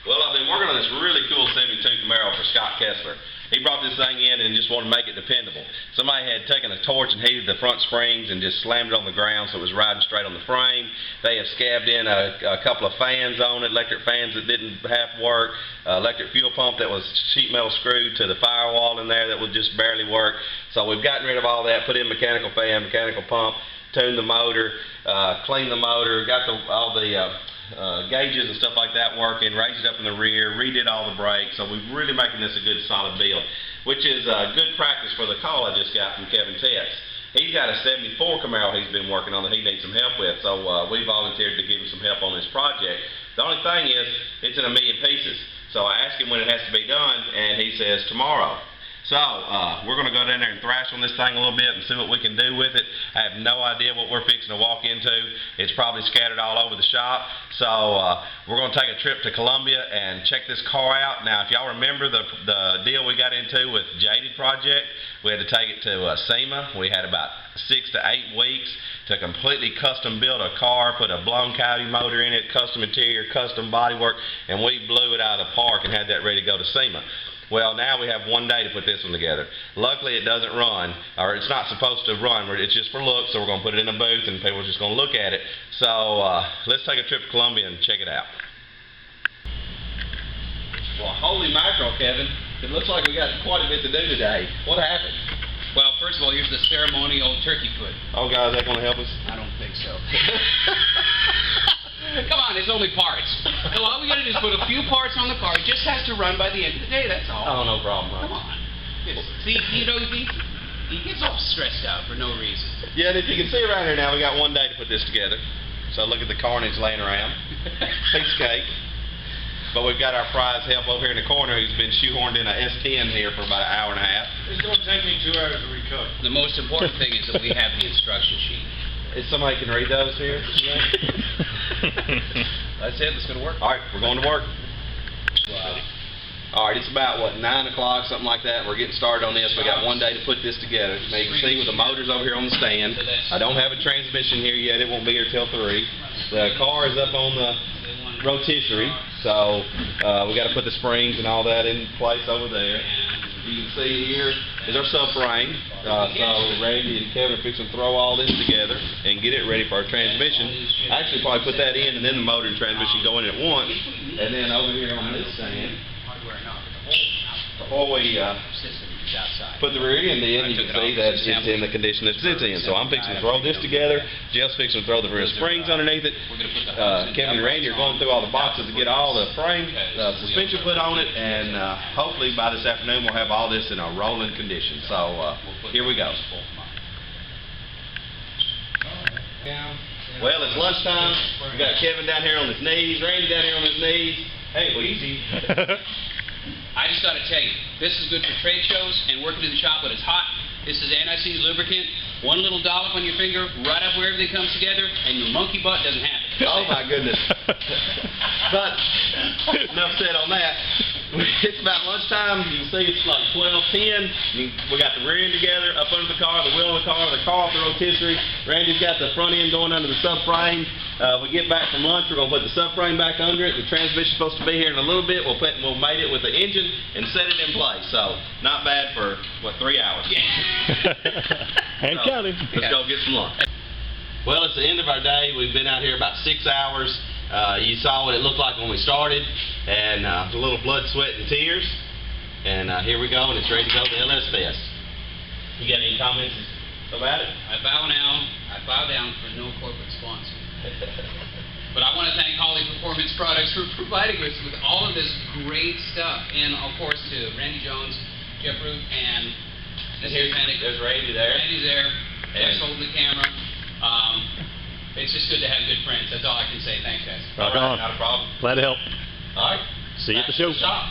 Well, I've been working on this really cool 72 Camaro for Scott Kessler. He brought this thing in and just wanted to make it dependable. Somebody had taken a torch and heated the front springs and just slammed it on the ground so it was riding straight on the frame. They have scabbed in a couple of fans on it, electric fans that didn't half work, electric fuel pump that was sheet metal screwed to the firewall in there that would just barely work. So we've gotten rid of all that, put in mechanical fan, mechanical pump, tuned the motor, cleaned the motor, got all the gauges and stuff like that working, raised it up in the rear, redid all the brakes, so we're really making this a good solid build, which is good practice for the call I just got from Kevin Tetz. He's got a 74 Camaro he's been working on that he needs some help with, so we volunteered to give him some help on this project. The only thing is, it's in a million pieces, so I asked him when it has to be done, and he says tomorrow. So, we're going to go down there and thrash on this thing a little bit and see what we can do with it. I have no idea what we're fixing to walk into. It's probably scattered all over the shop. So, we're going to take a trip to Columbia and check this car out. Now, if y'all remember the deal we got into with Jaded Project, we had to take it to SEMA. We had about 6 to 8 weeks to completely custom build a car, put a blown coyote motor in it, custom interior, custom bodywork, and we blew it out of the park and had that ready to go to SEMA. Well, now we have 1 day to put this one together. Luckily, it doesn't run, or it's not supposed to run. It's just for looks, so we're going to put it in a booth, and people are just going to look at it. So, let's take a trip to Columbia and check it out. Well, holy mackerel, Kevin. It looks like we got quite a bit to do today. What happened? Well, first of all, here's the ceremonial turkey foot. Oh, God, is that going to help us? I don't think so. Come on, it's only parts. So all we got to do is put a few parts on the car. It just has to run by the end of the day, that's all. Oh, no problem, Come on. See, you know, he gets all stressed out for no reason. Yeah, and if you can see around here now, we got 1 day to put this together. So look at the carnage laying around. Piece of cake. But we've got our prize help over here in the corner who's been shoehorned in a S10 here for about an hour and a half. It's going to take me 2 hours to recover. The most important thing is that we have the instruction sheet. If somebody can read those here? That's it, let's go to work. Alright, we're going to work. Wow. Alright, it's about, what, 9 o'clock, something like that. We're getting started on this. We got 1 day to put this together. Now you can see with the motors over here on the stand. I don't have a transmission here yet. It won't be here till 3. The car is up on the rotisserie, so we got to put the springs and all that in place over there. You can see here is our subframe. So Randy and Kevin are fixing to throw all this together and get it ready for our transmission. Actually, probably put that in and then the motor and transmission go in at once. And then over here on this stand, before we put the rear end in, you can see that it's in the condition that it's in. So I'm fixing to throw this together. Jeff's fixing to throw the rear springs underneath it. Kevin and Randy are going through all the boxes to get all the frame suspension put on it, and hopefully by this afternoon we'll have all this in a rolling condition. So here we go. Well, it's lunchtime. We got Kevin down here on his knees, Randy down here on his knees. Hey, Weezy. I just got to tell you, this is good for trade shows and working in the shop when it's hot. This is anti-seize lubricant. 1 little dollop on your finger, right up where everything comes together, and your monkey butt doesn't happen. Oh my goodness. But, enough said on that. It's about lunchtime. You can see it's like 12:10. We got the rear end together, up under the car, the wheel of the car off the rotisserie. Randy's got the front end going under the subframe. We get back from lunch, we're going to put the subframe back under it. The transmission's supposed to be here in a little bit. We'll mate it with the engine and set it in place. So, not bad for, what, 3 hours? And counting. Let's go get some lunch. Well, it's the end of our day. We've been out here about 6 hours. You saw what it looked like when we started, and a little blood, sweat, and tears. And here we go, and it's ready to go to LS Fest. You got any comments about it? I bow down for no corporate sponsor. But I want to thank Holly Performance Products for providing us with all of this great stuff. And, of course, to Randy Jones, Jeff Root, and There's Randy there. Randy's there. Jeff's holding the camera. It's just good to have good friends. That's all I can say. Thanks, guys. Rock on. Not a problem. Glad to help. All right. See you at the show. Shop.